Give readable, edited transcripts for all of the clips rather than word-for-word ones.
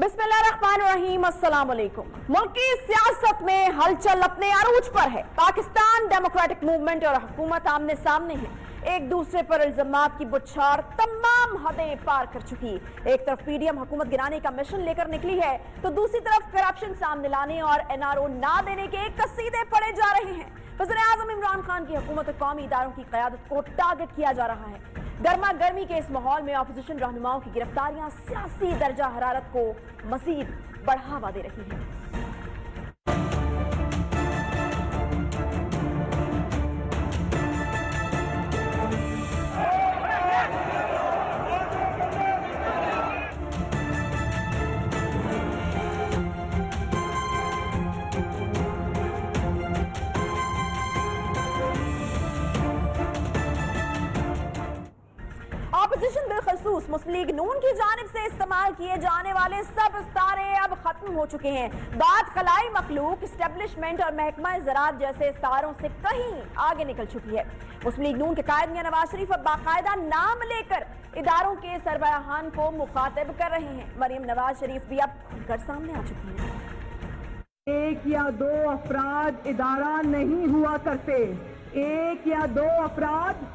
बिस्मिल्लाहिर्रहमानिर्रहीम, अस्सलाम वालेकुम। मुल्क की सियासत में हलचल अपने अरूज पर है। पाकिस्तान डेमोक्रेटिक मूवमेंट और हुकूमत आमने सामने है। एक दूसरे पर इल्जामात की बौछार तमाम हदें पार कर चुकी। एक तरफ पीडीएम हुकूमत गिराने का मिशन लेकर निकली है, तो दूसरी तरफ करप्शन सामने लाने और एनआरओ ना देने के कसीदे पड़े जा रहे हैं। वज़ीर-ए-आज़म इमरान खान की हुकूमत और कौमी इदारों की क़यादत को टारगेट किया जा रहा है। गर्मा गर्मी के इस माहौल में अपोजिशन रहनुमाओं की गिरफ्तारियां सियासी दर्जा हरारत को मजीद बढ़ावा दे रही हैं। अपोजिशन बिलखसूस मुस्लिम लीग नून की जानिब से इस्तेमाल किए जाने वाले सब इस्तारे अब खत्म हो चुके हैं। बात खलाई मखलूक, एस्टेब्लिशमेंट और महकमा ज़राअत जैसे इस्तारों से कहीं आगे निकल चुकी है। मुस्लिम लीग नून के कायद मियां नवाज शरीफ अब बाकायदा नाम लेकर इदारों के सरबराहान को मुखातिब कर रहे हैं। मरियम नवाज शरीफ भी अब खुलकर सामने आ चुकी हैं। एक या दो अफराद इदारा नहीं हुआ करते। एक या दो अफराद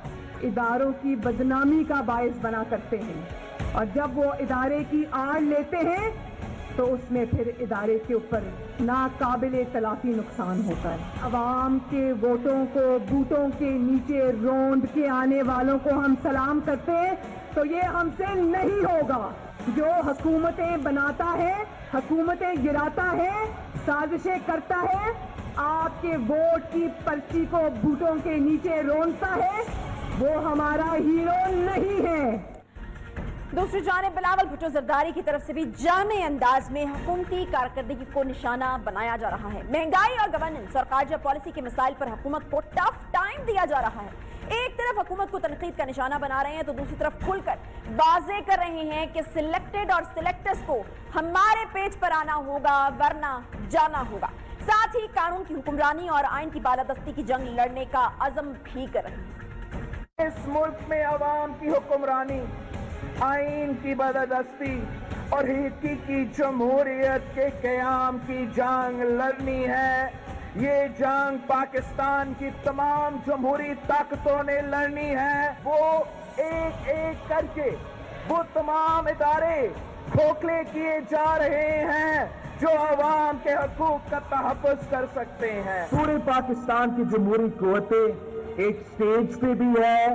इदारों की बदनामी का बायस बना करते हैं, और जब वो इदारे की आड़ लेते हैं तो उसमें फिर इदारे के ऊपर नाकाबिले तलाफी नुकसान होता है। अवाम के वोटों को बूटों के नीचे रोंद के आने वालों को हम सलाम करते हैं, तो ये हमसे नहीं होगा। जो हुकूमतें बनाता है, हुकूमतें गिराता है, साजिशें करता है, आपके वोट की पर्ची को बूटों के नीचे रोंदता है, वो हमारा हीरो नहीं है। दूसरी जानिब बिलावल भुट्टो जरदारी की तरफ से भी जामे अंदाज में हुकूमती कारकर्दगी को निशाना बनाया जा रहा है। महंगाई और गवर्नेंस और खारजा पॉलिसी के मसाइल पर हुकूमत को टफ टाइम दिया जा रहा है। एक तरफ हुकूमत को तनकीद का निशाना बना रहे हैं, तो दूसरी तरफ खुलकर वाज़ेह कर रहे हैं कि सिलेक्टेड और सिलेक्टर्स को हमारे पेज पर आना होगा, वरना जाना होगा। साथ ही कानून की हुक्मरानी और आइन की बालादस्ती की जंग लड़ने का अज़म भी कर रहे हैं। इस मुल्क में अवाम की हुक्मरानी, आइन की बालादस्ती और हकीकी जमहूरियत के क़याम की जंग लड़नी है। ये जंग पाकिस्तान की तमाम जमहूरी ताकतों ने लड़नी है। वो एक एक करके वो तमाम इदारे खोखले किए जा रहे हैं जो अवाम के हकूक का तहफ़्फ़ुज़ कर सकते हैं। पूरे पाकिस्तान की जमहूरी क़ुव्वतें एक स्टेज पे भी है,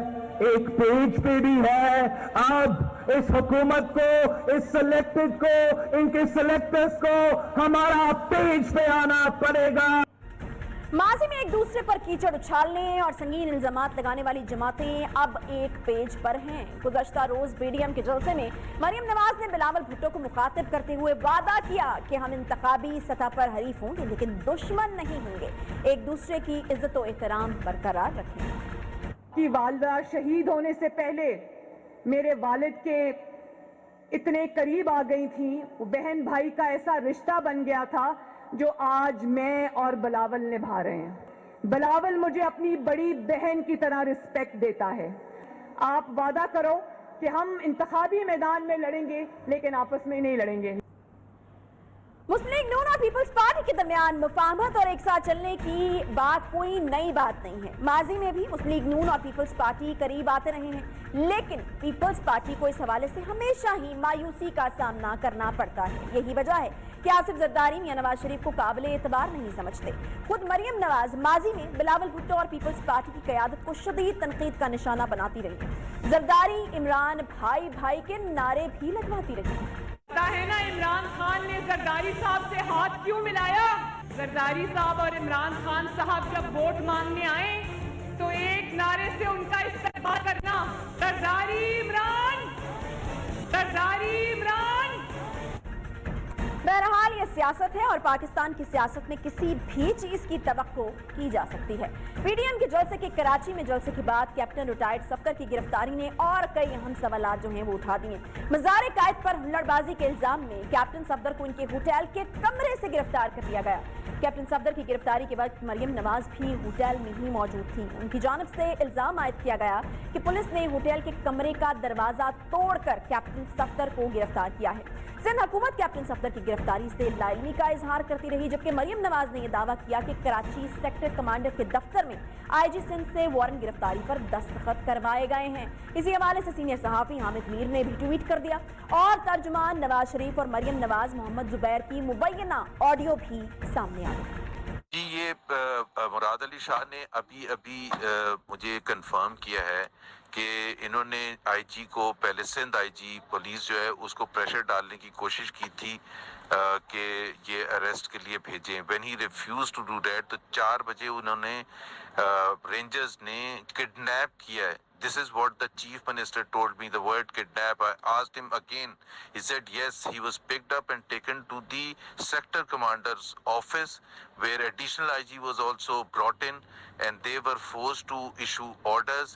एक पेज पे भी है। अब इस हुकूमत को, इस सिलेक्टेड को, इनके सिलेक्टर्स को हमारा पेज पे आना पड़ेगा। माजी में एक दूसरे पर कीचड़ उछालने और संगीन इल्जामात लगाने वाली जमातें अब एक पेज पर हैं। गुज़श्ता रोज पीडीएम के जलसे में मरियम नवाज ने बिलावल भुट्टो को मुखातिब करते हुए वादा किया कि हम इंतखाबी सतह पर हरीफ होंगे, लेकिन दुश्मन नहीं होंगे। एक दूसरे की इज्जत और एहतराम बरकरार रखेंगे। कि वालिदा शहीद होने से पहले मेरे वालिद के इतने करीब आ गई थी, बहन भाई का ऐसा रिश्ता बन गया था जो आज मैं और बिलावल निभा रहे हैं। बिलावल मुझे अपनी बड़ी बहन की तरह रिस्पेक्ट देता है। आप वादा करो कि हम इंतखाबी मैदान में लड़ेंगे, लेकिन आपस में नहीं लड़ेंगे। मुस्लिम लीग नून और पीपल्स पार्टी के दरमियान मुफाहमत और एक साथ चलने की बात कोई नई बात नहीं है। माजी में भी मुस्लिम लीग नून और पीपल्स पार्टी करीब आते रहे हैं, लेकिन पीपल्स पार्टी को इस हवाले से हमेशा ही मायूसी का सामना करना पड़ता है। यही वजह है कि आसिफ जरदारी मियां नवाज शरीफ को काबिले एतबार नहीं समझते। खुद मरियम नवाज माजी में बिलावल भुट्टो और पीपल्स पार्टी की क़यादत को शदीद तनकीद का निशाना बनाती रही। जरदारी इमरान भाई भाई के नारे भी लगवाती रही। पता है ना इमरान खान ने जरदारी साहब से हाथ क्यों मिलाया? जरदारी साहब और इमरान खान साहब जब वोट मांगने आए तो एक नारे से उनका इस्तेमाल करना, जरदारी इमरान, जरदारी इमरान। बहरहाल ये सियासत है और पाकिस्तान की सियासत में किसी भी चीज की तवक्को की जा सकती है। पीडीएम के जलसे के कराची में जलसे के बाद कैप्टन रिटायर्ड सफदर की गिरफ्तारी ने और कई अहम सवालात जो हैं वो उठा दिए। मज़ार कायद पर हुल्लड़बाजी के इल्जाम में कैप्टन सफदर को इनके होटल के कमरे से गिरफ्तार कर लिया गया। कैप्टन सफदर की गिरफ्तारी के वक्त मरियम नवाज भी होटल में ही मौजूद थी। उनकी जानिब से इल्जाम आयद किया गया कि पुलिस ने होटल के कमरे का दरवाजा तोड़कर कैप्टन सफदर को गिरफ्तार किया है। सिंध हुकूमत कैप्टन सफदर की गिरफ्तारी से लाइलमी का इजहार करती रही, जबकि मरियम नवाज ने यह दावा किया कि कराची सेक्टर कमांडर के दफ्तर में आईजी सिंध से वारंट गिरफ्तारी पर दस्तखत करवाए गए हैं। इसी हवाले से सीनियर सहाफी हामिद मीर ने भी ट्वीट कर दिया और तर्जुमान नवाज शरीफ और मरियम नवाज मोहम्मद जुबैर की मुबैना ऑडियो भी सामने आ गई। जी, ये मुराद अली शाह ने अभी मुझे कंफर्म किया है कि इन्होंने आईजी को, पहले सिंध आईजी पुलिस जो है उसको प्रेशर डालने की कोशिश की थी कि ये अरेस्ट के लिए भेजें। When he refuse to do that, तो 4 बजे उन्होंने रेंजर्स ने किडनैप किया है। This is what the chief minister told me, the word kidnap. I asked him again. He said yes, he was picked up and taken to the sector commander's office, where additional IG was also brought in, and they were forced to issue orders.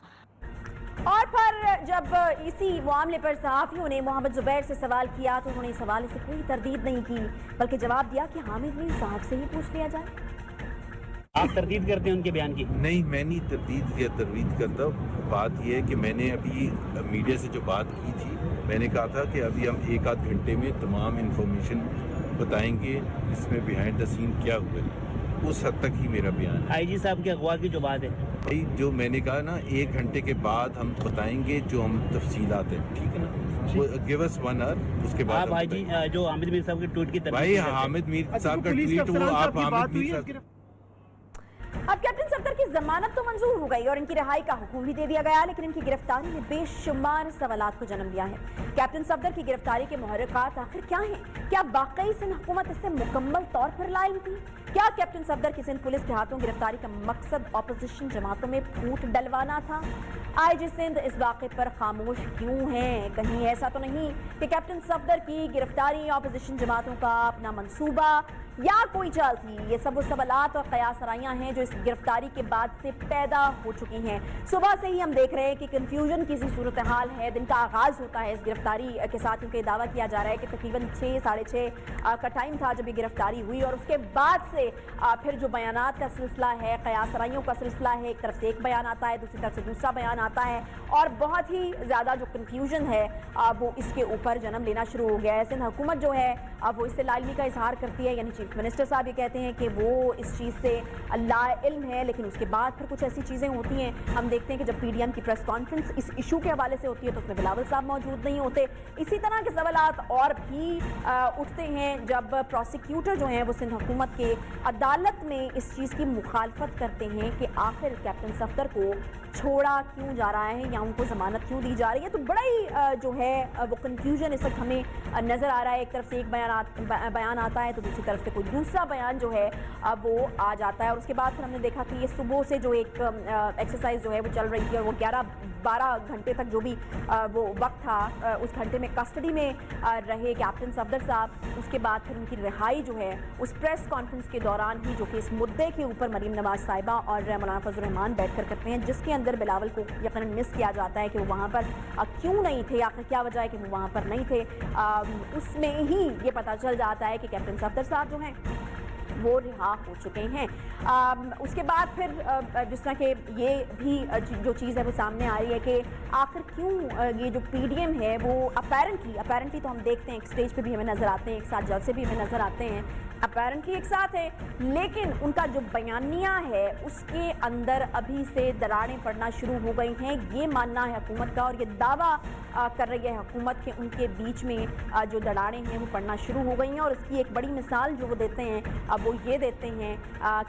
और फिर जब इसी मामले पर सहाफियों ने मोहम्मद जुबैर से सवाल किया तो उन्होंने इस हवाले से कोई तरदीद नहीं की, बल्कि जवाब दिया कि हामिद मीर साहब से ही पूछ लिया जाए। आप तरदीद करते हैं उनके बयान की? नहीं, मैं नहीं तरदीद या तरवीद करता। बात यह है कि मैंने अभी मीडिया से जो बात की थी, मैंने कहा था कि अभी हम 1 आध घंटे में तमाम इन्फॉर्मेशन बताएंगे इसमें बिहाइंड द सीन क्या हुआ है। उस हद तक ही मेरा बयान है। आईजी साहब के अगवा की जो बात है, भाई जो मैंने कहा ना, 1 घंटे के बाद हम बताएंगे जो हम तफसीलात हैं, ठीक है ना? गिव अस 1 आवर, उसके बाद आप आईजी जो हामिद मीर साहब के ट्वीट की तरफ, भाई हामिद मीर साहब का ट्वीट वो आप हामिद मीर साहब। अब कैप्टन सफदर की जमानत तो मंजूर हो गई और इनकी रिहाई का हुक्म भी दे दिया गया, लेकिन इनकी गिरफ्तारी ने बेशुमार सवालात को जन्म दिया है। कैप्टन सफदर की गिरफ्तारी के मुहर्रिकात आखिर क्या हैं? क्या वाकई सिंध हुकूमत इससे मुकम्मल तौर पर लाइम थी? क्या कैप्टन सफदर की सिंध पुलिस के हाथों गिरफ्तारी का मकसद ऑपोजिशन जमातों में फूट डलवाना था? आईजी सिंध इस वाक़े पर खामोश क्यों है? कहीं ऐसा तो नहीं कि कैप्टन सफदर की गिरफ्तारी ऑपोजिशन जमातों का अपना मंसूबा या कोई चाल थी? ये सब वो सवालात और कयास आराइयां हैं जो इस गिरफ्तारी के बाद से पैदा हो चुकी हैं। सुबह से ही हम देख रहे हैं कि कंफ्यूजन की सी सूरत हाल है। दिन का आगाज़ होता है इस गिरफ्तारी के साथ, क्योंकि दावा किया जा रहा है कि तकरीबन 6 साढ़े 6 का टाइम था जब ये गिरफ्तारी हुई, और उसके बाद से फिर जो बयानात का सिलसिला है, कयास आराइयों का सिलसिला है, एक तरफ से एक बयान आता है, दूसरी तरफ से दूसरा बयान आता है, और बहुत ही ज़्यादा जो कन्फ्यूजन है वो इसके ऊपर जन्म लेना शुरू हो गया है। सिंध हुकूमत जो है वो इससे लाइलमी का इजहार करती है, यानी चीफ मिनिस्टर साहब ये कहते हैं कि वो इस चीज़ से लाइल्म है, लेकिन उसके बाद फिर कुछ ऐसी चीज़ें होती हैं। हम देखते हैं कि जब पीडीएम की प्रेस कॉन्फ्रेंस इस इशू के हवाले से होती है तो उसमें बिलावल साहब मौजूद नहीं होते। इसी तरह के सवालात और भी उठते हैं जब प्रोसिक्यूटर जो हैं वो सिंध हुकूमत के अदालत में इस चीज़ की मुखालफत करते हैं कि आखिर कैप्टन सफदर को छोड़ा क्यों जा रहा है या उनको ज़मानत क्यों दी जा रही है। तो बड़ा ही जो है वो कन्फ्यूजन इस वक्त हमें नज़र आ रहा है। एक तरफ से एक बयान आता है तो दूसरी तरफ से कोई दूसरा बयान जो है वो आ जाता है, और उसके बाद फिर हमने देखा कि ये सुबह से जो एक एक्सरसाइज जो है वो चल रही थी, और वो 11-12 घंटे तक जो भी वो वक्त था उस घंटे में कस्टडी में रहे कैप्टन सफदर साहब। उसके बाद फिर उनकी रिहाई जो है उस प्रेस कॉन्फ्रेंस के दौरान ही, जो कि इस मुद्दे के ऊपर मरीम नवाज साहिबा और मौलाना फजल रहमान बैठकर करते हैं, जिसके अंदर बिलावल को यकीनन मिस किया जाता है कि वो वहाँ पर क्यों नहीं थे, आखिर क्या वजह है कि वो वहाँ पर नहीं थे। उसमें ही ये पता चल जाता है कि कैप्टन सफदर साहब जो हैं वो रिहा हो चुके हैं। उसके बाद फिर जिस तरह के ये भी जो चीज़ है वो सामने आ रही है कि आखिर क्यों ये जो पीडीएम है वो अपेरेंटली तो हम देखते हैं एक स्टेज पे भी हमें नज़र आते हैं, एक साथ जलसे भी हमें नज़र आते हैं, अपेरेंटली एक साथ है, लेकिन उनका जो बयानिया है उसके अंदर अभी से दरारें पड़ना शुरू हो गई हैं। ये मानना है हुकूमत का, और ये दावा कर रही है हुकूमत के उनके बीच में जो दरारें हैं वो पड़ना शुरू हो गई हैं। और इसकी एक बड़ी मिसाल जो वो देते हैं वो ये देते हैं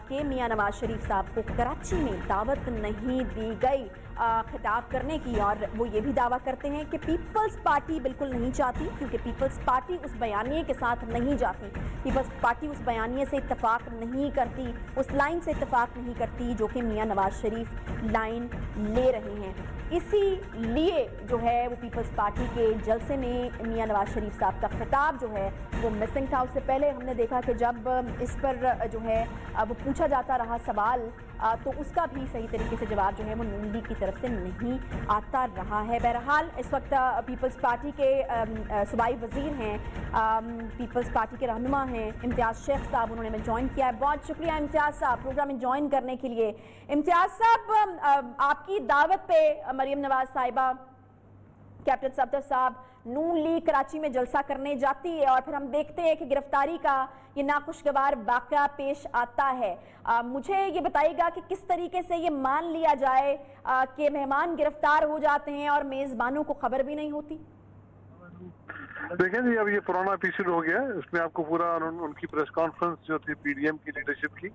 कि मियां नवाज शरीफ साहब को कराची में दावत नहीं दी गई खिताब करने की, और वो ये भी दावा करते हैं कि पीपल्स पार्टी बिल्कुल नहीं चाहती, क्योंकि पीपल्स पार्टी उस बयानिए के साथ नहीं जाती, पीपल्स पार्टी उस बयानिए से इत्तफाक नहीं करती, उस लाइन से इत्तफाक नहीं करती जो कि मियां नवाज शरीफ लाइन ले रहे हैं। इसीलिए जो है वो पीपल्स पार्टी के जलसे में मियां नवाज शरीफ साहब का खिताब जो है वो मिसिंग था। उससे पहले हमने देखा कि जब इस पर जो है वो पूछा जाता रहा सवाल, तो उसका भी सही तरीके से जवाब जो है वो नून लीग की तरफ से नहीं आता रहा है। बहरहाल इस वक्त पीपल्स पार्टी के सूबाई वज़ीर हैं, पीपल्स पार्टी के रहनुमा हैं इम्तियाज़ शेख साहब, उन्होंने हमें ज्वाइन किया है। बहुत शुक्रिया इम्तियाज़ साहब प्रोग्राम में ज्वाइन करने के लिए। इम्तियाज़ साहब, आपकी दावत पे मरीम नवाज साहिबा कैप्टन सफदर साहब, नून लीग कराची में जलसा करने जाती है और फिर हम देखते हैं कि गिरफ्तारी का ये नाखुशगवार वाक़या पेश आता है। मुझे ये बताइएगा कि किस तरीके से ये मान लिया जाए कि मेहमान गिरफ्तार हो जाते हैं और मेज़बानों को खबर भी नहीं होती? देखें जी, अब ये पुराना एपिसोड हो गया है। इसमें आपको पूरा उनकी प्रेस कॉन्फ्रेंस जो थी पीडीएम की लीडरशिप की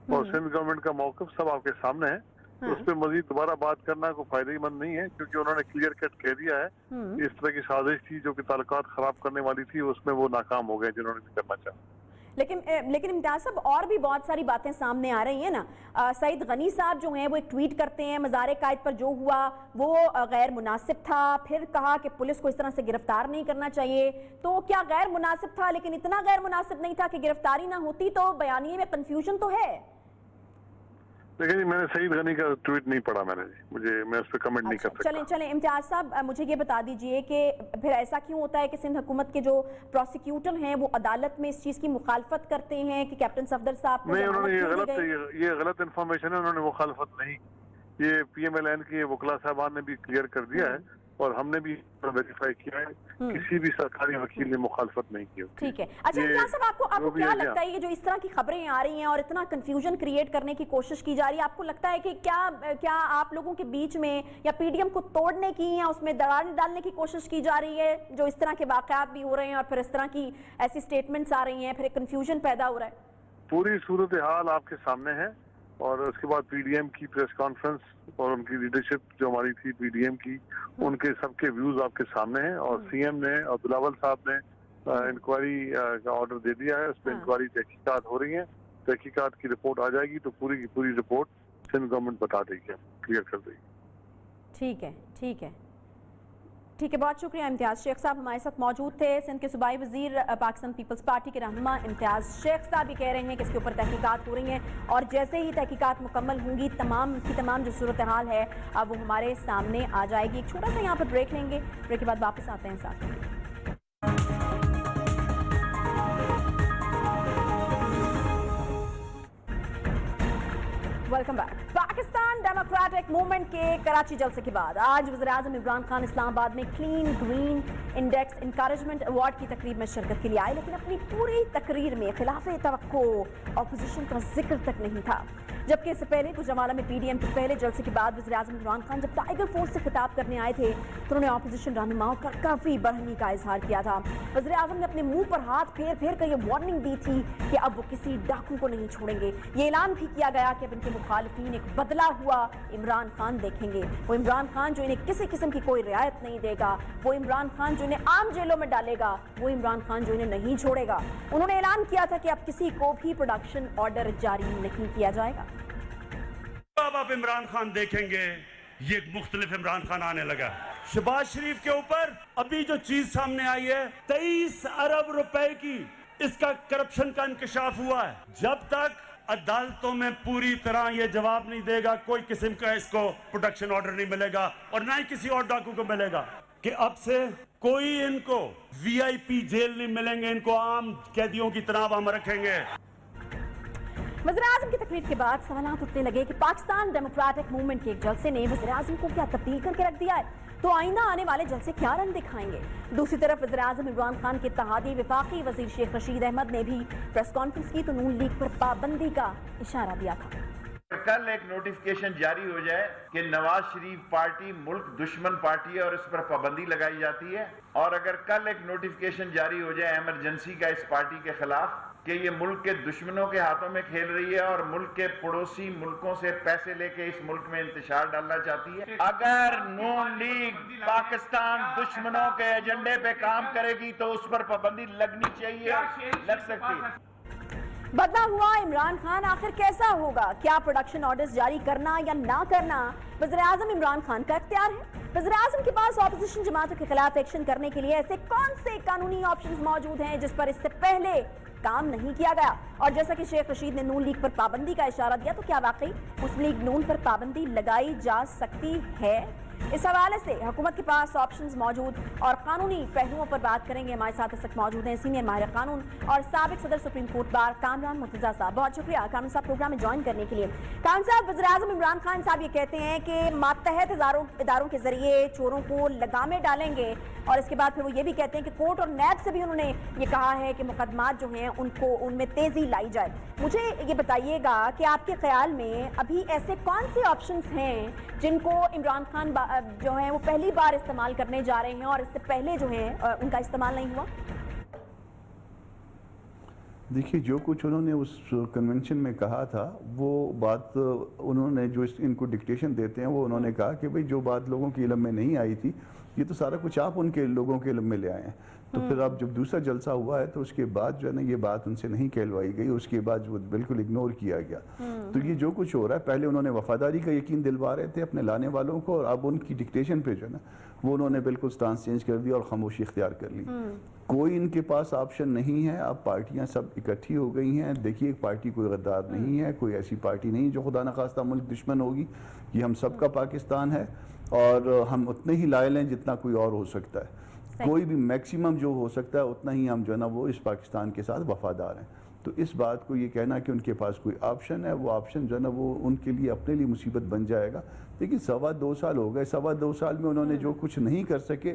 और सिंध गवर्नमेंट का मौक़िफ़ सब आपके सामने है। उस पर मजीद दोबारा बात करना कोई फायदेमंद नहीं है, क्योंकि उन्होंने क्लियर कट कह दिया है इस तरह की साजिश थी जो कि ताल्लुकात खराब करने वाली थी, उसमें वो नाकाम हो गए जिन्होंने भी करना चाहा। लेकिन इम्तियाज साहब, और भी बहुत सारी बातें सामने आ रही हैं ना। सईद गनी साहब जो हैं वो एक ट्वीट करते हैं, मज़ार कायद पर जो हुआ वो गैर मुनासिब था, फिर कहा कि पुलिस को इस तरह से गिरफ्तार नहीं करना चाहिए। तो क्या गैर मुनासिब था, लेकिन इतना गैर मुनासिब नहीं था कि गिरफ्तारी ना होती? तो बयानिए में कंफ्यूजन तो है। देखिए जी, मैंने सईद गनी का ट्वीट नहीं पढ़ा, मैं उस पर कमेंट नहीं कर सकता। चलें इम्तियाज साहब, मुझे ये बता दीजिए कि फिर ऐसा क्यों होता है कि सिंध हुकूमत के जो प्रोसिक्यूटर हैं वो अदालत में इस चीज़ की मुखालफत करते हैं कि कैप्टन सफदर साहब को नहीं, उन्होंने ये गलत इन्फॉर्मेशन है, उन्होंने मुखालफत नहीं, ये PMLN के वकला साहबान ने भी क्लियर कर दिया है और हमने भी वेरीफाई किया है, किसी भी सरकारी वकील ने मुखालफत नहीं की। ठीक है। अच्छा इम्तियाज साहब, आपको क्या लगता है ये जो इस तरह की खबरें आ रही हैं और इतना कंफ्यूजन क्रिएट करने की कोशिश की जा रही है, आपको लगता है कि क्या आप लोगों के बीच में या पीडीएम को तोड़ने की या उसमें दरार डालने की कोशिश की जा रही है, जो इस तरह के वाकयात भी हो रहे हैं और फिर इस तरह की ऐसी स्टेटमेंट्स आ रही हैं, फिर कंफ्यूजन पैदा हो रहा है? पूरी सूरत हाल आपके सामने है और उसके बाद पीडीएम की प्रेस कॉन्फ्रेंस और उनकी लीडरशिप जो हमारी थी पीडीएम की, उनके सबके व्यूज आपके सामने हैं और सीएम ने और बिलावल साहब ने इंक्वायरी का ऑर्डर दे दिया है। उस पर इंक्वायरी तहकीकात हो रही है, तहकीकात की रिपोर्ट आ जाएगी तो पूरी की पूरी रिपोर्ट सिंध गवर्नमेंट बता देगी, क्लियर कर देगी। ठीक है, बहुत शुक्रिया इम्तियाज शेख साहब हमारे साथ मौजूद थे। सिंध के सूबाई वजीर पाकिस्तान पीपल्स पार्टी के रहनुमा इम्तियाज शेख साहब ये कह रहे हैं कि इसके ऊपर तहकीकात हो रही हैं और जैसे ही तहकीकात मुकम्मल होंगी तमाम जो सूरत हाल है अब वो हमारे सामने आ जाएगी। एक छोटा सा यहाँ पर ब्रेक लेंगे, ब्रेक के बाद वापस आते हैं साथ में। Welcome back. Pakistan democratic movement के कराची जलसे के बाद आज वज़ीर-ए-आज़म इमरान खान इस्लामाबाद में clean green index encouragement award की तकरीब में शिरकत के लिए आए, लेकिन अपनी पूरी तकरीर में खिलाफ़े तवक्को ऑपोजिशन का जिक्र तक नहीं था। जबकि इससे पहले गुजरांवाला में पीडीएम के पहले जलसे के बाद वज़ीर-ए-आज़म इमरान खान जब टाइगर फोर्स से खिताब करने आए थे तो उन्होंने ऑपोजिशन रहनुमाओं का काफ़ी बरहमी का इजहार किया था। वज़ीर-ए-आज़म ने अपने मुंह पर हाथ फेर कर ये वार्निंग दी थी कि अब वो किसी डाकू को नहीं छोड़ेंगे। ये ऐलान भी किया गया कि अब इनके मुखालिफिन एक बदला हुआ इमरान खान देखेंगे, वो इमरान खान जो इन्हें किसी किस्म की कोई रियायत नहीं देगा, वो इमरान खान जो इन्हें आम जेलों में डालेगा, वो इमरान खान जो इन्हें नहीं छोड़ेगा। उन्होंने ऐलान किया था कि अब किसी को भी प्रोडक्शन ऑर्डर जारी नहीं किया जाएगा। अब आप इमरान खान देखेंगे, ये मुख्तलिफ इमरान खान आने लगा। शहबाज शरीफ के ऊपर अभी जो चीज सामने आई है 23 अरब रुपए की इसका करप्शन का इंकशाफ हुआ है। जब तक अदालतों में पूरी तरह ये जवाब नहीं देगा, कोई किस्म का इसको प्रोटेक्शन ऑर्डर नहीं मिलेगा और ना ही किसी और डाकू को मिलेगा कि अब से कोई इनको VIP जेल नहीं मिलेंगे, इनको आम कैदियों की तरह हम रखेंगे। वज़ीर-ए-आज़म की तकरीर के बाद सवालात उठने लगे कि पाकिस्तान डेमोक्रेटिक मूवमेंट के एक जलसे ने वज़ीर-ए-आज़म को क्या तब्दील करके रख दिया है, तो आइंदा आने वाले जलसे क्या रंग दिखाएंगे। दूसरी तरफ वज़ीर-ए-आज़म इमरान खान के इत्तेहादी वफाकी वज़ीर शेख रशीद अहमद ने भी प्रेस कॉन्फ्रेंस की तो नून लीग पर पाबंदी का इशारा दिया था। कल एक नोटिफिकेशन जारी हो जाए कि नवाज शरीफ पार्टी मुल्क दुश्मन पार्टी है और इस पर पाबंदी लगाई जाती है, और अगर कल एक नोटिफिकेशन जारी हो जाए इमरजेंसी का इस पार्टी के खिलाफ कि ये मुल्क के दुश्मनों के हाथों में खेल रही है और मुल्क के पड़ोसी मुल्कों से पैसे लेके इस मुल्क में इंतशार डालना चाहती है, अगर नून लीग पाकिस्तान दुश्मनों के एजेंडे पे काम करेगी तो उस पर पाबंदी लगनी चाहिए, लग सकती है। बदला हुआ इमरान खान आखिर कैसा होगा, क्या प्रोडक्शन ऑर्डर्स जारी करना या ना करना वज़ीर-ए-आज़म इमरान खान का इख्तियार है। वज़ीर-ए-आज़म के पास ऑपोजिशन जमातों के खिलाफ एक्शन करने के लिए ऐसे कौन से कानूनी ऑप्शंस मौजूद हैं जिस पर इससे पहले काम नहीं किया गया। और जैसा कि शेख रशीद ने नून लीग पर पाबंदी का इशारा दिया, तो क्या वाकई मुस्लिम लीग नून पर पाबंदी लगाई जा सकती है। इस हवाले से हुकूमत के पास ऑप्शंस मौजूद और कानूनी पहलुओं पर बात करेंगे। हमारे साथ इस वक्त मौजूद हैं सीनियर माहिर कानून और साबिक सदर supreme court bar Kamran Murtaza साहब। बहुत शुक्रिया कामरान साहब प्रोग्राम में ज्वाइन करने के लिए। कामरान साहब, वज़ीर-ए-आज़म इमरान खान साहब ये कहते हैं कि मातहत इदारों के जरिए चोरों को लगामे डालेंगे और इसके बाद फिर वो ये भी कहते हैं कि कोर्ट और नैब से भी उन्होंने ये कहा है कि मुकदमात जो हैं उनको उनमें तेज़ी लाई जाए। मुझे ये बताइएगा कि आपके ख्याल में अभी ऐसे कौन से ऑप्शंस हैं जिनको इमरान खान जो है वो पहली बार इस्तेमाल करने जा रहे हैं और इससे पहले जो है उनका इस्तेमाल नहीं हुआ? देखिए, जो कुछ उन्होंने उस कन्वेंशन में कहा था वो बात उन्होंने जो इनको डिक्टेशन देते हैं वो उन्होंने कहा कि भाई जो बात लोगों के इल्म में नहीं आई थी ये तो सारा कुछ आप उनके लोगों के इल्म में ले आए हैं। तो फिर अब जब दूसरा जलसा हुआ है तो उसके बाद जो है ना ये बात उनसे नहीं कहलवाई गई, उसके बाद वो बिल्कुल इग्नोर किया गया। तो ये जो कुछ हो रहा है, पहले उन्होंने वफादारी का यकीन दिलवा रहे थे अपने लाने वालों को और अब उनकी डिक्टेशन पे जो है ना वो उन्होंने बिल्कुल स्टांस चेंज कर दिया और खामोशी इख्तियार कर ली। कोई इनके पास ऑप्शन नहीं है। अब पार्टियां सब इकट्ठी हो गई हैं। देखिए, एक पार्टी कोई गद्दार नहीं है, कोई ऐसी पार्टी नहीं जो खुदा न खास्ता मुल्क दुश्मन होगी। ये हम सबका पाकिस्तान है और हम उतने ही लायल हैं जितना कोई और हो सकता है। कोई भी मैक्सिमम जो हो सकता है उतना ही हम जो है ना वो इस पाकिस्तान के साथ वफादार हैं। तो इस बात को ये कहना कि उनके पास कोई ऑप्शन है, वो ऑप्शन जो है ना वो उनके लिए अपने लिए मुसीबत बन जाएगा। लेकिन 2.25 साल हो गए, 2.25 साल में उन्होंने जो कुछ नहीं कर सके,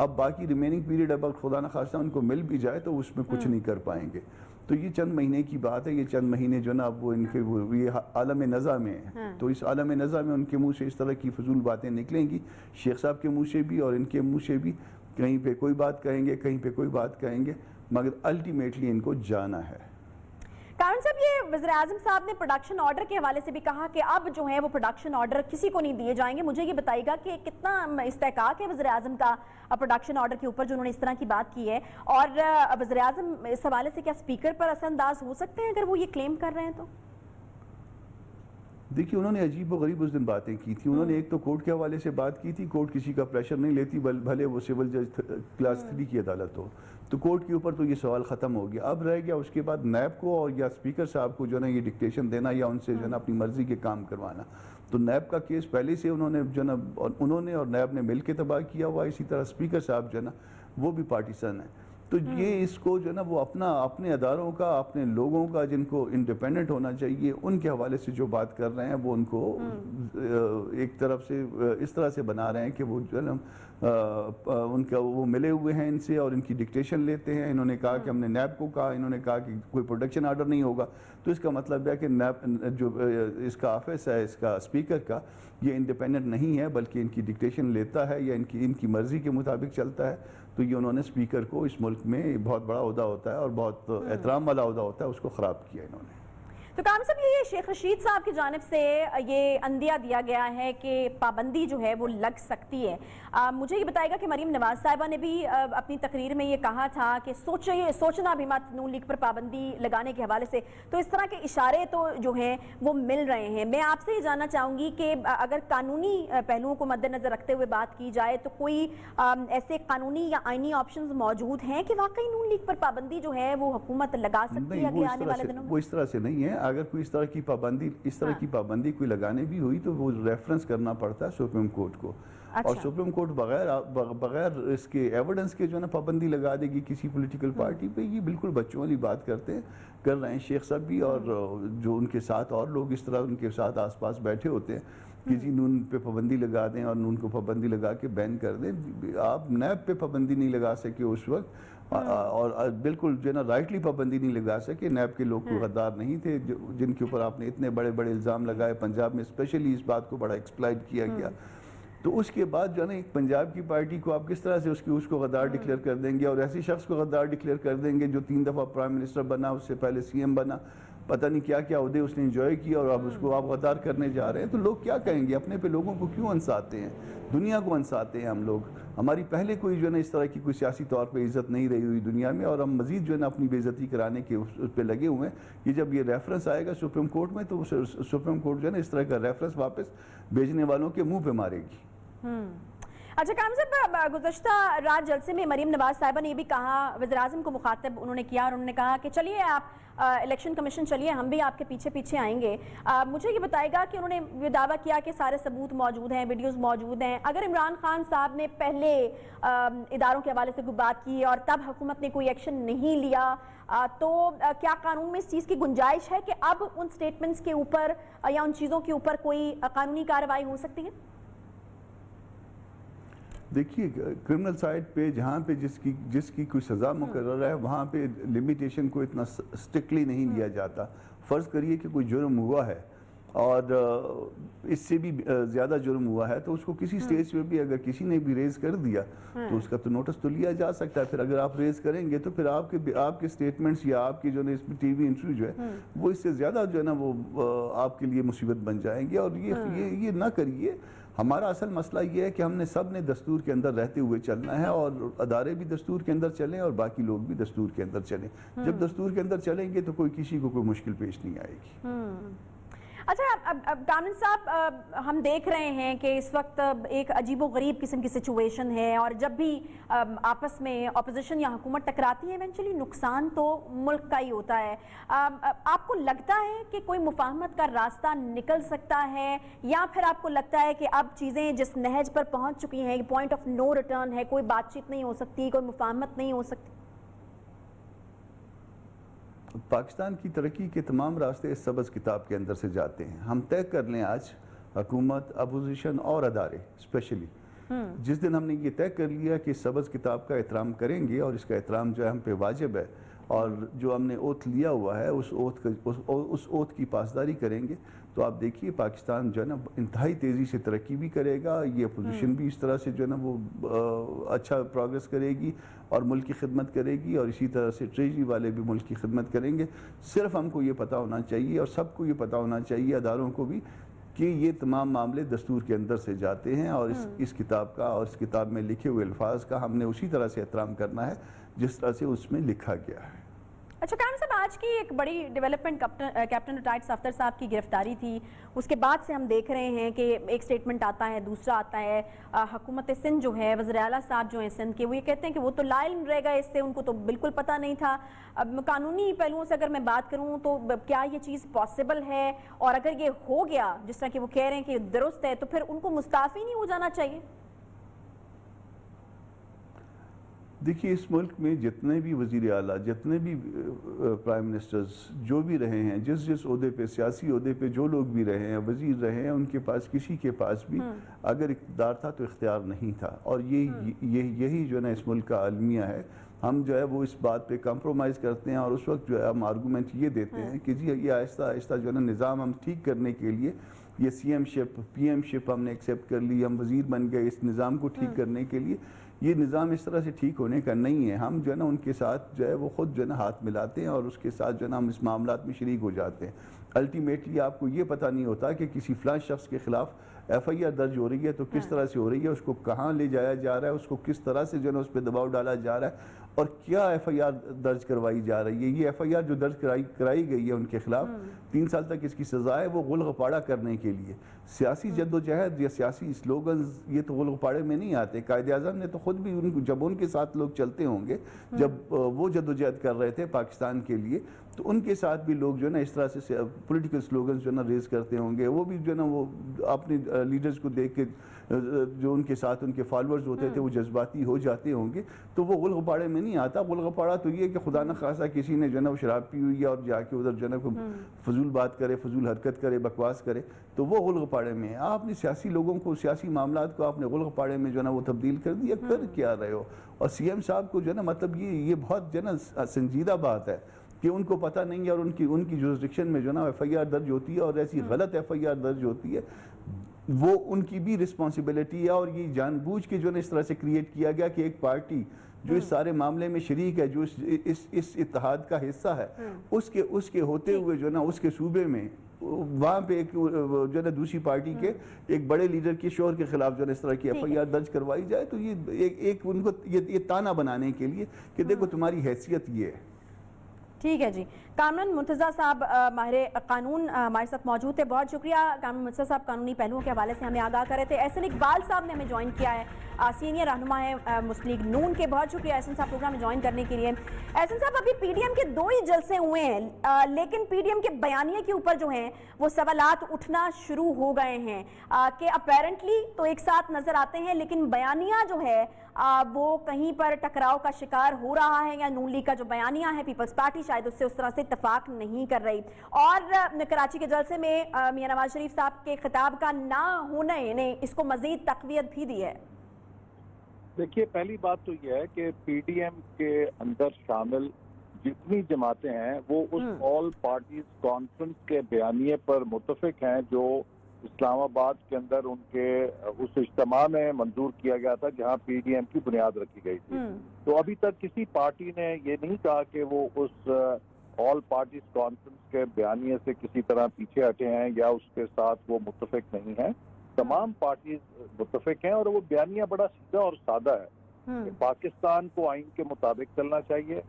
अब बाकी रिमेनिंग पीरियड अब खुदा न खास्ता उनको मिल भी जाए तो उसमें कुछ नहीं कर पाएंगे। तो ये चंद महीने की बात है। ये चंद महीने जो ना वो इनके ये आलम नज़ा में है। तो इस आलम नज़ा में उनके मुंह से इस तरह की फजूल बातें निकलेंगी, शेख साहब के मुंह से भी और इनके मुंह से भी। कहीं पे कोई बात कहेंगे, कहीं पे कोई बात कहेंगे, मगर अल्टीमेटली इनको जाना है। कामरान साहब, ये वज़ीर-ए-आज़म साहब ने प्रोडक्शन ऑर्डर के हवाले से भी कहा कि अब जो है वो प्रोडक्शन ऑर्डर किसी को नहीं दिए जाएंगे। मुझे ये बताइएगा कि कितना इस्तेहकाक है वज़ीर-ए-आज़म का प्रोडक्शन ऑर्डर के ऊपर जो उन्होंने इस तरह की बात की है, और वज़ीर-ए-आज़म इस हवाले से क्या स्पीकर पर असरअंदाज हो सकते हैं अगर वो ये क्लेम कर रहे हैं? तो देखिए, उन्होंने अजीब व गरीब उस दिन बातें की थी। उन्होंने एक तो कोर्ट के हवाले से बात की थी, कोर्ट किसी का प्रेशर नहीं लेती, भले वो सिविल जज क्लास 3 की अदालत हो। तो कोर्ट के ऊपर तो ये सवाल ख़त्म हो गया। अब रह गया उसके बाद नैब को और या स्पीकर साहब को जो ना ये डिक्टेशन देना या उनसे जो ना अपनी मर्जी के काम करवाना। तो नैब का केस पहले से उन्होंने जो ना उन्होंने और नैब ने मिल के तबाह किया हुआ। इसी तरह स्पीकर साहब जो ना वो भी पार्टीसन है। तो ये इसको जो ना वो अपने अदारों का, अपने लोगों का जिनको इंडिपेंडेंट होना चाहिए उनके हवाले से जो बात कर रहे हैं वो उनको एक तरफ से इस तरह से बना रहे हैं कि वो जो है ना उनका वो मिले हुए हैं इनसे और इनकी डिक्टेशन लेते हैं। इन्होंने कहा कि हमने नैब को कहा, इन्होंने कहा कि कोई प्रोडक्शन ऑर्डर नहीं होगा। तो इसका मतलब है कि नैब जो इसका ऑफिस है, इसका स्पीकर का, ये इंडिपेंडेंट नहीं है बल्कि इनकी डिक्टेशन लेता है या इनकी मर्जी के मुताबिक चलता है। तो ये उन्होंने स्पीकर को, इस मुल्क में बहुत बड़ा ओहदा होता है और बहुत एहतराम वाला ओहदा होता है, उसको ख़राब किया इन्होंने। तो कामरान साहब, ये शेख रशीद साहब की जानिब से ये अंदिया दिया गया है कि पाबंदी जो है वो लग सकती है। मुझे ये बताएगा कि मरीम नवाज साहिबा ने भी अपनी तकरीर में ये कहा था कि सोचना भी मत नून लीग पर पाबंदी लगाने के हवाले से। तो इस तरह के इशारे तो जो हैं वो मिल रहे हैं। मैं आपसे ये जानना चाहूँगी कि अगर कानूनी पहलुओं को मद्देनजर रखते हुए बात की जाए तो कोई ऐसे कानूनी या आइनी ऑप्शंस मौजूद हैं कि वाकई नून लीग पर पाबंदी जो है वो हुकूमत लगा सकती है आगे आने वाले दिनों में? वो इस तरह से नहीं है। अगर कोई इस तरह की पाबंदी कोई लगाने भी हुई तो वो रेफरेंस करना पड़ता है सुप्रीम कोर्ट को। अच्छा। और सुप्रीम कोर्ट बगैर इसके एविडेंस के जो है ना पाबंदी लगा देगी किसी पॉलिटिकल पार्टी पे, ये बिल्कुल बच्चों वाली बात कर रहे हैं शेख साहब भी और जो उनके साथ और लोग इस तरह उनके साथ आसपास बैठे होते हैं। किसी नून पे पाबंदी लगा दें और नून को पाबंदी लगा के बैन कर दें। आप नैब पे पाबंदी नहीं लगा सके उस वक्त और बिल्कुल जो है ना राइटली पाबंदी नहीं लगा सके। नैब के लोग कोई गद्दार नहीं थे जिनके ऊपर आपने इतने बड़े बड़े इल्ज़ाम लगाए। पंजाब में स्पेशली इस बात को बड़ा एक्सप्लॉइट किया गया। तो उसके बाद जो है ना एक पंजाब की पार्टी को आप किस तरह से उसको गद्दार डिक्लेयर कर देंगे और ऐसे शख्स को गद्दार डिक्लेयर कर देंगे जो 3 दफ़ा प्राइम मिनिस्टर बना, उससे पहले CM बना, पता नहीं क्या क्या उहदे उसने एंजॉय किया और अब उसको आप गद्दार करने जा रहे हैं। तो लोग क्या कहेंगे? अपने पे लोगों को क्यों अंसाते हैं? दुनिया को अंसाते हैं हम लोग। हमारी पहले कोई जो है ना इस तरह की कोई सियासी तौर पे इज़्ज़त नहीं रही हुई दुनिया में और हम मज़ीद जो है ना अपनी बेइज्जती कराने के उस पर लगे हुए हैं कि जब ये रेफरेंस आएगा सुप्रीम कोर्ट में तो सुप्रीम कोर्ट जो है ना इस तरह का रेफरेंस वापस भेजने वालों के मुँह पे मारेगी। اچھا کامران صاحب، گزشتہ رات جلسے میں مریم نواز صاحبہ نے یہ بھی کہا، وزیراعظم کو مخاطب انہوں نے کیا اور انہوں نے کہا کہ چلیے آپ الیکشن کمیشن چلیے، ہم بھی آپ کے پیچھے پیچھے آئیں گے. مجھے یہ بتائے گا کہ انہوں نے یہ دعویٰ کیا کہ سارے ثبوت موجود ہیں، ویڈیوز موجود ہیں. اگر عمران خان صاحب نے پہلے اداروں کے حوالے سے کوئی بات کی اور تب حکومت نے کوئی ایکشن نہیں لیا، تو کیا قانون میں اس چیز کی گنجائش ہے کہ اب ان سٹیٹمنٹس کے اوپر یا ان چیزوں کے اوپر کوئی قانونی کارروائی ہو سکتی ہے؟ دیکھیے کرمنل سائٹ پہ جہاں پہ جس کی کوئی سزا مقرر ہے وہاں پہ لمیٹیشن کو اتنا سٹرکٹلی نہیں لیا جاتا. فرض کریے کہ کوئی جرم ہوا ہے اور اس سے بھی زیادہ جرم ہوا ہے تو اس کو کسی سٹیج پہ بھی اگر کسی نے بھی ریز کر دیا تو اس کا تو نوٹس تو لیا جا سکتا ہے. پھر اگر آپ ریز کریں گے تو پھر آپ کے سٹیٹمنٹس یا آپ کی جو ہے اس میں ٹی وی انٹرویو جو ہے وہ اس سے زیادہ جو ہے نا وہ آپ کے لیے مصیبت بن جائیں گے. اور یہ نہ کریے. ہمارا اصل مسئلہ یہ ہے کہ ہم نے سب نے دستور کے اندر رہتے ہوئے چلنا ہے اور ادارے بھی دستور کے اندر چلیں اور باقی لوگ بھی دستور کے اندر چلیں. جب دستور کے اندر چلیں گے تو کسی کو کوئی مشکل پیش نہیں آئے گی. اچھا اب کامران صاحب، ہم دیکھ رہے ہیں کہ اس وقت ایک عجیب و غریب قسم کی سچویشن ہے اور جب بھی آپس میں اپوزیشن یا حکومت ٹکراتی ہے ایونچولی نقصان تو ملک کا ہی ہوتا ہے. آپ کو لگتا ہے کہ کوئی مفاہمت کا راستہ نکل سکتا ہے یا پھر آپ کو لگتا ہے کہ اب چیزیں جس نہج پر پہنچ چکی ہیں، پوائنٹ آف نو ریٹرن ہے، کوئی بات چیت نہیں ہو سکتی، کوئی مفاہمت نہیں ہو سکتی؟ پاکستان کی ترقی کے تمام راستے اس سبز کتاب کے اندر سے جاتے ہیں. ہم طے کر لیں آج حکومت، اپوزیشن اور ادارے اسپیشلی جس دن ہم نے یہ طے کر لیا کہ سبز کتاب کا احترام کریں گے اور اس کا احترام جو ہے ہم پہ واجب ہے اور جو ہم نے اوتھ لیا ہوا ہے اس اوتھ کی پاسداری کریں گے تو آپ دیکھیے پاکستان جو ہے نا انتہائی تیزی سے ترقی بھی کرے گا. یہ اپوزیشن بھی اس طرح سے جو ہے نا وہ اچھا پروگریس کرے گی اور ملک کی خدمت کرے گی اور اسی طرح سے ٹریجری والے بھی ملک کی خدمت کریں گے. صرف ہم کو یہ پتہ ہونا چاہیے اور سب کو یہ پتہ ہونا چاہیے، اداروں کو بھی، کہ یہ تمام معاملے دستور کے اندر سے جاتے ہیں اور اس کتاب کا اور اس کتاب میں لکھے ہوئے الفاظ کا ہم نے اسی طرح سے احترام کرنا ہے جس طرح سے اس میں لکھا گیا ہے. اچھا کامران صاحب، آج کی ایک بڑی ڈیولپمنٹ کیپٹن ریٹائرڈ صفدر صاحب کی گرفتاری تھی. اس کے بعد سے ہم دیکھ رہے ہیں کہ ایک سٹیٹمنٹ آتا ہے، دوسرا آتا ہے. حکومت سندھ جو ہے، وزیر اعلیٰ صاحب جو ہیں سندھ کے، وہ یہ کہتے ہیں کہ وہ تو لا علم رہ گئے اس سے، ان کو تو بالکل پتہ نہیں تھا. اب قانونی پہلوؤں سے اگر میں بات کروں تو کیا یہ چیز پاسبل ہے؟ اور اگر یہ ہو گیا جس طرح کہ وہ کہہ رہے ہیں کہ درست ہے، تو پھر ان کو مستعفی نہیں ہو جانا چاہیے؟ دیکھیے اس ملک میں جتنے بھی وزیر اعلیٰ، جتنے بھی پرائم منسٹرز جو بھی رہے ہیں، جس عہدے پہ، سیاسی عہدے پہ جو لوگ بھی رہے ہیں، وزیر رہے ہیں، ان کے پاس کسی کے پاس بھی اگر اقتدار تھا تو اختیار نہیں تھا. اور یہی جو ہے نا اس ملک کا المیہ ہے. ہم جو ہے وہ اس بات پہ کمپرومائز کرتے ہیں اور اس وقت جو ہے ہم آرگومنٹ یہ دیتے ہیں کہ جی یہ آہستہ آہستہ جو ہے نا نظام ہم ٹھیک کرنے کے لیے یہ سی ایم شپ، پی ایم شپ ہم نے ایکسیپٹ کر لی، ہم وزیر بن گئے اس نظام کو ٹھیک کرنے کے لیے. یہ نظام اس طرح سے ٹھیک ہونے کا نہیں ہے. ہم جو ہے نا ان کے ساتھ جو ہے وہ خود جو ہے نا ہاتھ ملاتے ہیں اور اس کے ساتھ جو ہے نا ہم اس معاملات میں شریک ہو جاتے ہیں. الٹیمیٹلی آپ کو یہ پتہ نہیں ہوتا کہ کسی فلاں شخص کے خلاف ایف آئی آر درج ہو رہی ہے تو کس طرح سے ہو رہی ہے، اس کو کہاں لے جایا جا رہا ہے، اس کو کس طرح سے جو ہے نا اس پہ دباؤ ڈالا جا رہا ہے اور کیا ایف آئی آر درج کروائی جا رہی ہے. یہ ایف آئی آر جو درج کرائی گئی ہے ان کے خلاف 3 سال تک اس کی سزا ہے، وہ غل غپاڑہ کرنے کے لیے. سیاسی جد و جہد یا سیاسی سلوگنز یہ تو غل غپاڑے میں نہیں آتے. قائد اعظم نے تو خود بھی جب ان کے ساتھ لوگ چلتے ہوں گے، جب وہ جد و جہد کر رہے تھے پاکستان کے لیے، تو ان کے ساتھ بھی لوگ جو ہے نا اس طرح سے پولیٹیکل سلوگنز جو ہے نا ریز کرتے ہوں گے. وہ بھی جو ہے نا وہ اپنے لیڈرز کو دیکھ کے جو ان کے ساتھ ان کے فالورز ہوتے تھے وہ جذباتی ہو جاتے ہوں گے. تو وہ غل غپاڑے میں نہیں آتا. غل غپاڑہ تو یہ کہ خدا نہ خواستہ کسی نے جو ہے نا وہ شراب پی ہوئی ہے اور جا کے ادھر جو ہے نا فضول بات کرے، فضول حرکت کرے، بکواس کرے، تو وہ غل غپاڑے میں ہے. آپ نے سیاسی لوگوں کو، سیاسی معاملات کو آپ نے غل غپاڑے میں جو ہے نا وہ تبدیل کر دیا. کر کیا رہے ہو؟ اور سی ایم صاحب کو جو ہے نا مطلب یہ بہت جو ہے نا سنجیدہ بات ہے کہ ان کو پتہ نہیں ہے اور ان کی جورسڈکشن میں جو ہے نا ایف آئی آر درج ہوتی ہے اور ایسی غلط ایف آئی آر درج ہوتی ہے. وہ ان کی بھی رسپانسبلٹی ہے اور یہ جان بوجھ کے جو ہے نا اس طرح سے کریٹ کیا گیا کہ ایک پارٹی جو اس سارے معاملے میں شریک ہے، جو اس اتحاد کا حصہ ہے، اس کے ہوتے ہوئے جو ہے نا اس کے صوبے میں وہاں پہ ایک جو ہے نا دوسری پارٹی کے ایک بڑے لیڈر کے شوہر کے خلاف جو ہے اس طرح کی ایف آئی آر درج کروائی جائے تو یہ ایک ان کو یہ تانا بنانے کے لیے کہ دیکھو تمہاری حیثیت یہ ہے. ٹھیک ہے جی. कामरान मुर्तज़ा साहब माहिर कानून हमारे साथ मौजूद थे, बहुत शुक्रिया कामरान मुर्तज़ा साहब कानूनी पहलुओं के हवाले से हमें आगाह कर रहे थे। एहसन इकबाल साहब ने हमें ज्वाइन किया है, सीनियर रहनुमा है मुस्लिम लीग नून के, बहुत शुक्रिया एहसन साहब प्रोग्राम में ज्वाइन करने के लिए। एहसन साहब, अभी पीडीएम के 2 ही जलसे हुए हैं, लेकिन पीडीएम के बयानिए के ऊपर जो हैं वो सवालात उठना शुरू हो गए हैं कि अपेरेंटली तो एक साथ नजर आते हैं, लेकिन बयानिया जो है वो कहीं पर टकराव का शिकार हो रहा है, या नून लीग का जो बयानिया है पीपल्स पार्टी शायद उससे उस तरह से इत्तेफाक नहीं कर रही। और कराची के जलसे में मियां नवाज शरीफ साहब के खिताब का ना होने ने इसको मजीद तक़वियत भी दी है। देखिए, पहली बात तो यह है कि पीडीएम के अंदर शामिल जितनी जमातें हैं वो उस ऑल पार्टीज कॉन्फ्रेंस के बयानिए पर मुत्तफिक हैं जो इस्लामाबाद के अंदर उनके उस इज्तिमा में मंजूर किया गया था जहां पीडीएम की बुनियाद रखी गई थी। तो अभी तक किसी पार्टी ने ये नहीं कहा कि वो उस ऑल पार्टीज कॉन्फ्रेंस के बयानिए से किसी तरह पीछे हटे हैं या उसके साथ वो मुत्तफिक नहीं है। तमाम पार्टीज मुत्तफिक हैं और वो बयानिया बड़ा सीधा और सादा है कि पाकिस्तान को आइन के मुताबिक चलना चाहिए,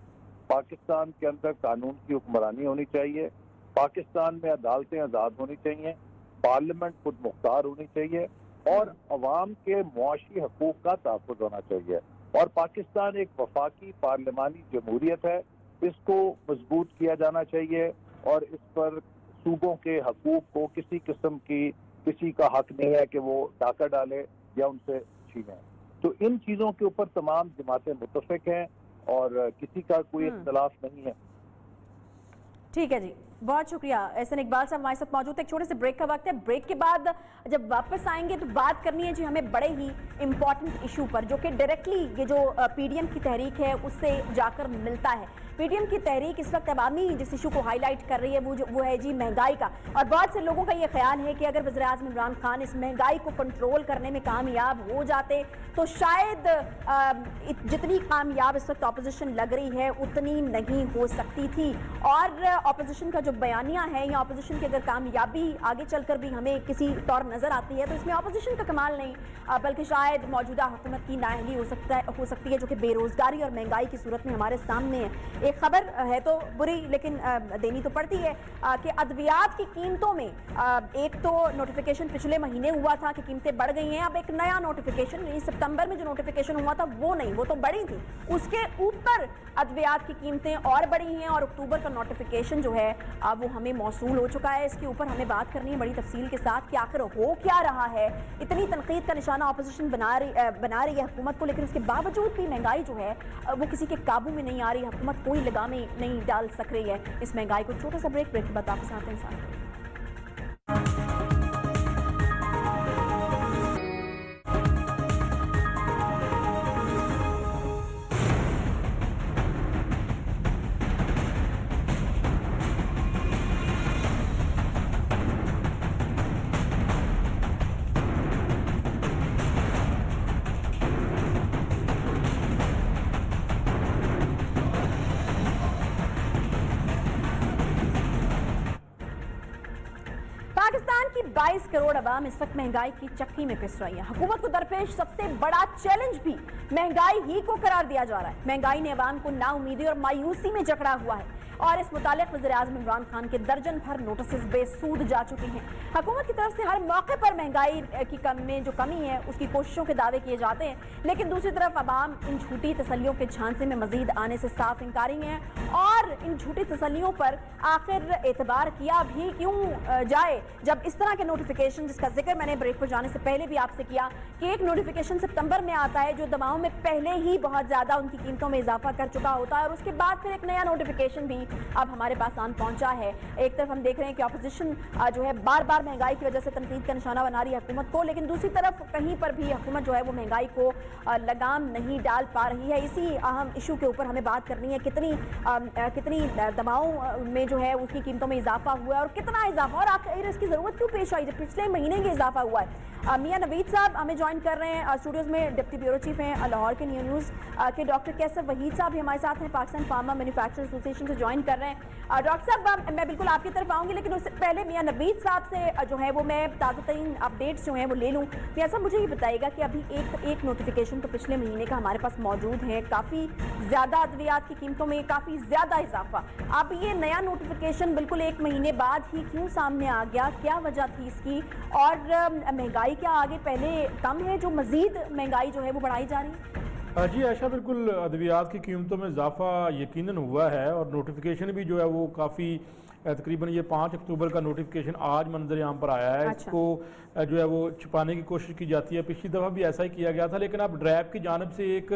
पाकिस्तान के अंदर कानून की हुक्मरानी होनी चाहिए, पाकिस्तान में अदालतें आज़ाद होनी चाहिए, पार्लियामेंट खुद मुख्तार होनी चाहिए और अवाम के मुआशी हकूक का तहफ़्फ़ुज़ होना चाहिए। और पाकिस्तान एक वफाकी पार्लिमानी जमहूरियत है, इसको मजबूत किया जाना चाहिए और इस पर सूबों के हकूक को किसी किस्म की किसी का हक नहीं है कि वो डाका डाले या उनसे छीने। तो इन चीज़ों के ऊपर तमाम जमातें मुत्तफिक हैं और किसी का कोई इख्तलाफ नहीं है। ठीक है जी, बहुत शुक्रिया। एहसन इकबाल साहब हमारे साथ मौजूद है। एक छोटे से ब्रेक का वक्त है, ब्रेक के बाद जब वापस आएंगे तो बात करनी है जी हमें बड़े ही इंपॉर्टेंट इशू पर, जो कि डायरेक्टली ये जो पीडीएम की तहरीक है उससे जाकर मिलता है। पीडीएम की तहरीक इस वक्त अवामी जिस इशू को हाईलाइट कर रही है वो है जी महंगाई का, और बहुत से लोगों का ये ख्याल है कि अगर वज़ीर-ए-आज़म इमरान खान इस महंगाई को कंट्रोल करने में कामयाब हो जाते तो शायद जितनी कामयाब इस वक्त ऑपोजिशन लग रही है उतनी नहीं हो सकती थी। और ऑपोजिशन का जो बयानिया है या ऑपोजिशन की अगर कामयाबी आगे चलकर भी हमें किसी तौर नजर आती है तो इसमें ऑपोजिशन का कमाल नहीं, बल्कि शायद मौजूदा हुकूमत की नाअहली हो सकती है जो कि बेरोजगारी और महंगाई की सूरत में हमारे सामने है। एक खबर है तो बुरी लेकिन देनी तो पड़ती है कि अद्वियात की कीमतों में एक तो नोटिफिकेशन पिछले महीने हुआ था कि कीमतें बढ़ गई हैं, अब एक नया नोटिफिकेशन सितंबर में जो नोटिफिकेशन हुआ था वो नहीं, वो तो बढ़ी थी, उसके ऊपर अद्वियात की कीमतें और बढ़ी हैं और अक्टूबर का नोटिफिकेशन जो है वो हमें मौसूल हो चुका है। इसके ऊपर हमें बात करनी है बड़ी तफसील के साथ कि आखिर हो क्या रहा है। इतनी तनकीद का निशाना ऑपोजिशन बना रही है हुकूमत को, लेकिन उसके बावजूद भी महंगाई जो है वो किसी के काबू में नहीं आ रही, हुकूमत कोई लगामें नहीं डाल सक रही है इस महंगाई को। छोटा सा ब्रेक के बाद वापस आते हैं साथ। पाकिस्तान की 22 करोड़ आवाम इस वक्त महंगाई की चक्की में पिस रही है। हुकूमत को दरपेश सबसे बड़ा चैलेंज भी महंगाई ही को करार दिया जा रहा है। महंगाई ने आवाम को नाउमीदी और मायूसी में जकड़ा हुआ है और इस मुतालिक वज़ीर-ए-आज़म इमरान खान के दर्जन भर नोटिस बेसूद जा चुके हैं। हुकूमत की तरफ से हर मौके पर महंगाई की जो कमी है उसकी कोशिशों के दावे किए जाते हैं, लेकिन दूसरी तरफ आवाम इन झूठी तसल्लियों के झांसे में मजीद आने से साफ इंकारी हैं और इन झूठी तसल्लियों पर आखिर एतबार किया भी क्यों जाए जब इस तरह के नोटिफिकेशन, जिसका जिक्र मैंने ब्रेक पर जाने से पहले भी आपसे किया कि एक नोटिफिकेशन सितंबर में आता है जो दवाओं में पहले ही बहुत ज़्यादा उनकी कीमतों में इजाफा कर चुका होता है और उसके बाद फिर एक नया नोटिफिकेशन भी अब हमारे पास आन पहुंचा है। एक तरफ हम देख रहे हैं कि ऑपोजिशन जो है बार बार महंगाई की वजह से तनकीद का निशाना बना रही है हुकूमत को, लेकिन दूसरी तरफ कहीं पर भी हुकूमत जो है वो महंगाई को लगाम नहीं डाल पा रही है। इसी अहम इशू के ऊपर हमें बात करनी है कितनी दवाओं में जो है उसकी कीमतों में इजाफा हुआ है और कितना इजाफा और आखिर इसकी ज़रूरत क्यों पेश आई जब पिछले महीने ये इजाफा हुआ है। मियां नवीद साहब हमें ज्वाइन कर रहे हैं स्टूडियोज़ में, डिप्टी ब्यूरो चीफ हैं लाहौर के न्यूज़ के। डॉक्टर कैसर वहीद साहब भी हमारे साथ हैं, पाकिस्तान फार्मा मैन्युफैक्चरर्स एसोसिएशन से ज्वाइन ज्वाइन कर रहे हैं। डॉक्टर साहब, मैं बिल्कुल आपकी तरफ आऊंगी, लेकिन उससे पहले मियां नवीद साहब से जो है वो मैं ताज़ा तरीन अपडेट्स जो हैं वो ले लूँ। मियां साहब, मुझे ये बताइएगा कि अभी एक नोटिफिकेशन तो पिछले महीने का हमारे पास मौजूद है, काफ़ी ज़्यादा अद्वियात की कीमतों में काफ़ी ज़्यादा इजाफा। अब ये नया नोटिफिकेशन बिल्कुल एक महीने बाद ही क्यों सामने आ गया, क्या वजह थी इसकी, और महंगाई क्या आगे पहले कम है जो मज़ीद महंगाई जो है वो बढ़ाई जा रही है? जी आयशा, बिल्कुल अद्वियात की कीमतों में इजाफा यकीनन हुआ है, और नोटिफिकेशन भी जो है वो काफ़ी तकरीबन ये 5 अक्टूबर का नोटिफिकेशन आज मंजर आम पर आया है। इसको जो है वो छुपाने की कोशिश की जाती है, पिछली दफ़ा भी ऐसा ही किया गया था, लेकिन अब ड्रैब की जानिब से एक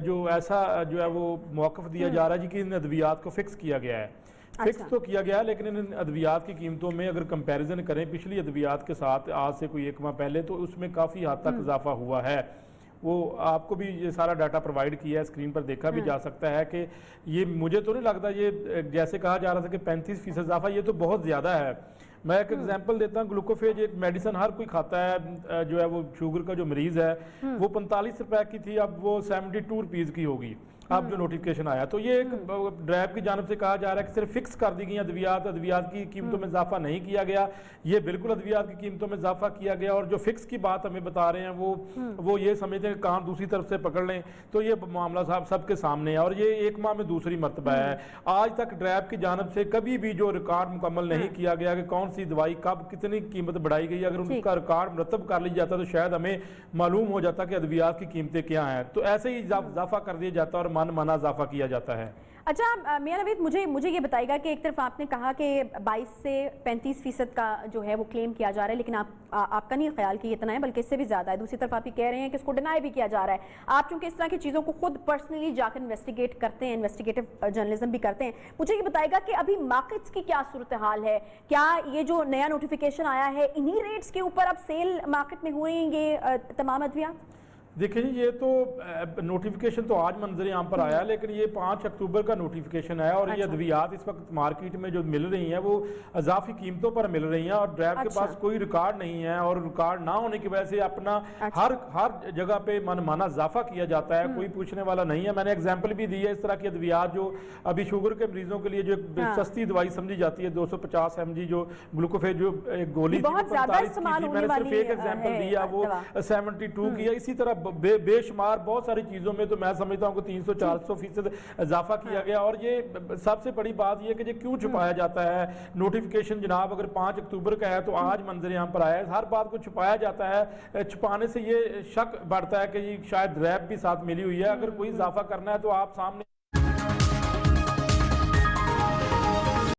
जो ऐसा जो है वो मौक़िफ़ दिया जा रहा है जी कि इन अद्वियात को फिक्स किया गया है। फिक्स तो किया गया है, लेकिन इन अद्वियात की कीमतों में अगर कंपैरिजन करें पिछली अद्वियात के साथ आज से कोई 1 माह पहले, तो उसमें काफ़ी हद तक इजाफा हुआ है। वो आपको भी ये सारा डाटा प्रोवाइड किया है, स्क्रीन पर देखा भी जा सकता है कि ये मुझे तो नहीं लगता, ये जैसे कहा जा रहा था कि 35% इजाफा, ये तो बहुत ज़्यादा है। मैं एक एग्जांपल देता हूँ, ग्लूकोफेज एक मेडिसिन हर कोई खाता है, जो है वो शुगर का जो मरीज़ है वो 45 रुपए की थी, अब वो 72 रुपीज़ की होगी अब जो नोटिफिकेशन आया। तो ये एक ड्रैब की जानिब से कहा जा रहा है कि सिर्फ फिक्स कर दी गई अद्वियात की कीमतों में इजाफा नहीं किया गया, ये बिल्कुल अद्वियात की कीमतों में इजाफा किया गया। और जो फिक्स की बात हमें बता रहे हैं वो ये समझते हैं काम दूसरी तरफ से पकड़ लें, तो ये मामला साहब सबके सामने है, और ये 1 माह में दूसरी मरतबा है। आज तक ड्रैब की जानिब से कभी भी जो रिकॉर्ड मुकम्मल नहीं किया गया कि कौन सी दवाई कब कितनी कीमत बढ़ाई गई, अगर उसका रिकॉर्ड मुरतब कर लिया जाता तो शायद हमें मालूम हो जाता कि अद्वियात की कीमतें क्या हैं। तो ऐसे ही इजाफा कर दिया जाता और मन माना इजाफा किया जाता है। अच्छा मियां नवीद, मुझे ये बताइएगा कि एक तरफ आपने कहा कि 22 से 35% का जो है वो क्लेम किया जा रहा है, लेकिन आपका नहीं ख्याल कि इतना है, बल्कि इससे भी ज़्यादा है। दूसरी तरफ आप ये कह रहे हैं कि इसको डिनाई भी किया जा रहा है। आप चूंकि इस तरह की चीज़ों को खुद पर्सनली जाकर इन्वेस्टिगेट करते हैं, इन्वेस्टिगेटिव जर्नलिज्म भी करते हैं, मुझे ये बताइएगा कि अभी मार्केट्स की क्या सूरत हाल है? क्या ये जो नया नोटिफिकेशन आया है, इन्हीं रेट्स के ऊपर अब सेल मार्केट में हो रही हैं ये तमाम अद्वियात? देखिए जी, ये तो नोटिफिकेशन तो आज मंजर आम पर आया, लेकिन ये 5 अक्टूबर का नोटिफिकेशन है, और ये अद्वियात इस वक्त मार्केट में जो मिल रही हैं वो अजाफी कीमतों पर मिल रही हैं, और ड्रैब के पास कोई रिकॉर्ड नहीं है, और रिकॉर्ड ना होने की वजह से अपना हर जगह पे मनमाना इजाफा किया जाता है, कोई पूछने वाला नहीं है। मैंने एग्जाम्पल भी दी है इस तरह की अद्वियात जो अभी शुगर के मरीजों के लिए जो सस्ती दवाई समझी जाती है, 250 mg जो ग्लूकोफेज जो एक गोली थी, 45 की थी, मैंने सिर्फ एक एग्जाम्पल दिया, वो 72 की है। इसी तरह बेशुमार बहुत सारी चीज़ों में तो मैं समझता हूँ कि 300-400% इजाफा किया गया। और ये सबसे बड़ी बात ये कि ये क्यों छुपाया जाता है? नोटिफिकेशन जनाब अगर 5 अक्टूबर का है तो आज मंजर यहाँ पर आया है, हर बात को छुपाया जाता है। छुपाने से ये शक बढ़ता है कि शायद रैब भी साथ मिली हुई है। अगर कोई इजाफा करना है तो आप सामने